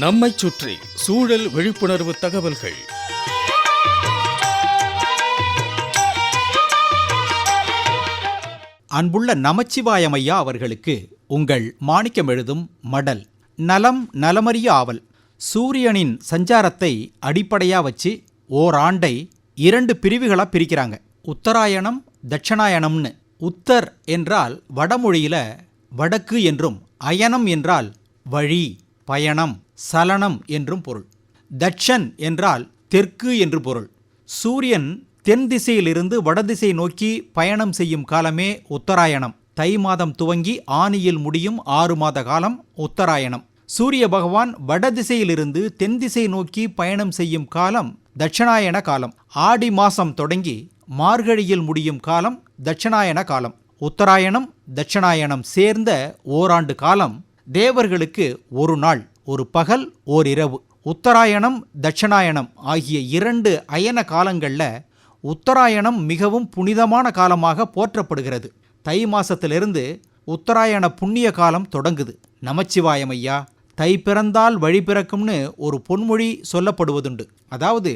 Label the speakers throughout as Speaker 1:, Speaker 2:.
Speaker 1: நம்மைச் சுற்றி சூழல் விழிப்புணர்வு தகவல்கள்.
Speaker 2: அன்புள்ள நமச்சிவாயம் ஐயா அவர்களுக்கு உங்கள் மாணிக்கம் எழுதும் மடல். நலம் நலமறிய ஆவல். சூரியனின் சஞ்சாரத்தை அடிப்படையா வச்சு ஓராண்டை 2 பிரிவுகளா பிரிக்கிறாங்க. உத்தராயணம், தட்சணாயணம்னு. உத்தர் என்றால் வடமொழியில வடக்கு என்றும், அயனம் என்றால் வழி, பயணம், சலனம் என்றும் பொருள். தட்சன் என்றால் தெற்கு என்று பொருள். சூரியன் தென் திசையிலிருந்து வடதிசை நோக்கி பயணம் செய்யும் காலமே உத்தராயணம். தை மாதம் துவங்கி ஆனியில் முடியும் 6 மாத காலம் உத்தராயணம். சூரிய பகவான் வடதிசையிலிருந்து தென் திசை நோக்கி பயணம் செய்யும் காலம் தட்சணாயன காலம். ஆடி மாசம் தொடங்கி மார்கழியில் முடியும் காலம் தட்சணாயன காலம். உத்தராயணம் தட்சணாயனம் சேர்ந்த ஓராண்டு காலம் தேவர்களுக்கு ஒரு நாள், ஒரு பகல், ஓரிரவு. உத்தராயணம் தட்சணாயனம் ஆகிய 2 அயன காலங்கள்ல உத்தராயணம் மிகவும் புனிதமான காலமாக போற்றப்படுகிறது. தை மாசத்திலிருந்து உத்தராயண புண்ணிய காலம் தொடங்குது. நமச்சிவாயம் ஐயா, தை பிறந்தால் வழி பிறக்கும்னு ஒரு பொன்மொழி சொல்லப்படுவதுண்டு. அதாவது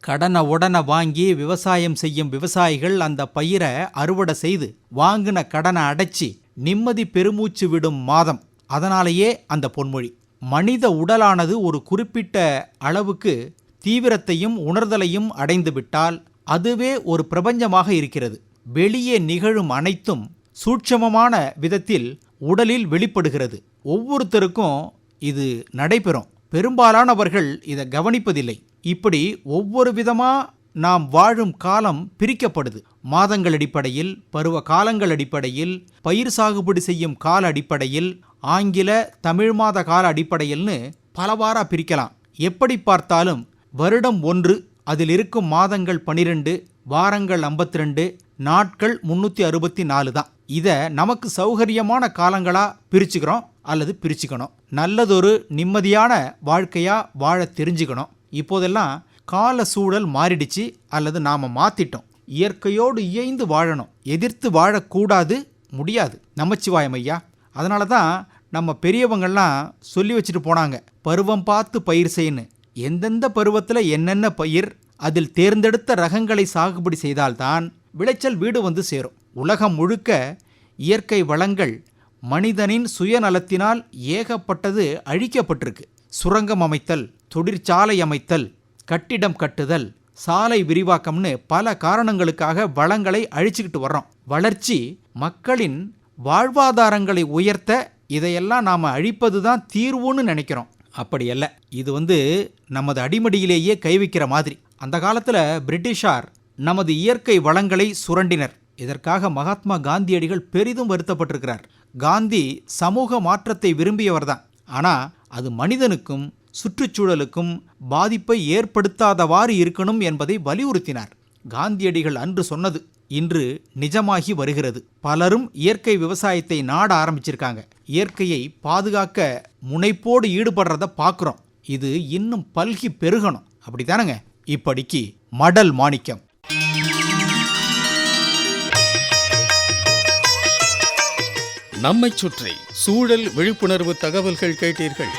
Speaker 2: கடனை உடனே வாங்கி விவசாயம் செய்யும் விவசாயிகள் அந்த பயிரை அறுவடை செய்து வாங்கின கடனை அடைச்சி நிம்மதி பெருமூச்சு விடும் மாதம். அதனாலேயே அந்த பொன்மொழி. மனித உடலானது ஒரு குறிப்பிட்ட அளவுக்கு தீவிரத்தையும் உணர்தலையும் அடைந்து விட்டால் அதுவே ஒரு பிரபஞ்சமாக இருக்கிறது. வெளியே நிகழும் அனைத்தும் சூட்சமமான விதத்தில் உடலில் வெளிப்படுகிறது. ஒவ்வொருத்தருக்கும் இது நடைபெறும். பெரும்பாலானவர்கள் இதை கவனிப்பதில்லை. இப்படி ஒவ்வொரு விதமா நாம் வாழும் காலம் பிரிக்கப்படுது. மாதங்கள் அடிப்படையில், பருவ காலங்கள் அடிப்படையில், பயிர் சாகுபடி செய்யும் கால அடிப்படையில், ஆங்கில தமிழ் மாத கால அடிப்படையில்னு பலவாரா பிரிக்கலாம். எப்படி பார்த்தாலும் வருடம் ஒன்று, அதில் இருக்கும் மாதங்கள் 12, வாரங்கள் 52, நாட்கள் 364 தான். இதை நமக்கு சௌகரியமான காலங்களா பிரிச்சுக்கிறோம் அல்லது பிரிச்சுக்கணும். நல்லதொரு நிம்மதியான வாழ்க்கையா வாழ தெரிஞ்சுக்கணும். இப்போதெல்லாம் கால சூழல் மாறிடுச்சு அல்லது நாம மாத்திட்டோம். இயற்கையோடு இயைந்து வாழணும், எதிர்த்து வாழக்கூடாது, முடியாது. நமச்சிவாயம் ஐயா, அதனால தான் நம்ம பெரியவங்கள்லாம் சொல்லி வச்சுட்டு போனாங்க, பருவம் பார்த்து பயிர் செய்யணும். எந்தெந்த பருவத்தில் என்னென்ன பயிர், அதில் தேர்ந்தெடுத்த ரகங்களை சாகுபடி செய்தால்தான் விளைச்சல் வீடு வந்து சேரும். உலகம் முழுக்க இயற்கை வளங்கள் மனிதனின் சுயநலத்தினால் ஏகப்பட்டது அழிக்கப்பட்டிருக்கு. சுரங்கம் அமைத்தல், தொழிற்சாலை அமைத்தல், கட்டிடம் கட்டுதல், சாலை விரிவாக்கம்னு பல காரணங்களுக்காக வளங்களை அழிச்சுக்கிட்டு வர்றோம். வளர்ச்சி மக்களின் வாழ்வாதாரங்களை உயர்த்த இதையெல்லாம் நாம் அழிப்பது தான் தீர்வுன்னு நினைக்கிறோம். அப்படி அல்ல. இது நமது அடிமடியிலேயே கை வைக்கிற மாதிரி. அந்த காலத்தில் பிரிட்டிஷார் நமது இயற்கை வளங்களை சுரண்டினர். இதற்காக மகாத்மா காந்தியடிகள் பெரிதும் வருத்தப்பட்டிருக்கிறார். காந்தி சமூக மாற்றத்தை விரும்பியவர் தான். ஆனால் அது மனிதனுக்கும் சுற்றுச்சூழலுக்கும் பாதிப்பை ஏற்படுத்தாதவாறு இருக்கணும் என்பதை வலியுறுத்தினார். காந்தியடிகள் அன்று சொன்னது இன்று நிஜமாகி வருகிறது. பலரும் இயற்கை விவசாயத்தை நாட ஆரம்பிச்சிருக்காங்க. இயற்கையை பாதுகாக்க முனைப்போடு ஈடுபடுறத பார்க்குறோம். இது இன்னும் பல்கி பெருகணும். அப்படித்தானங்க? இப்படிக்கு மடல் மாணிக்கம்.
Speaker 1: நம்மைச் சுற்றி சூழல் விழிப்புணர்வு தகவல்கள் கேட்டீர்கள்.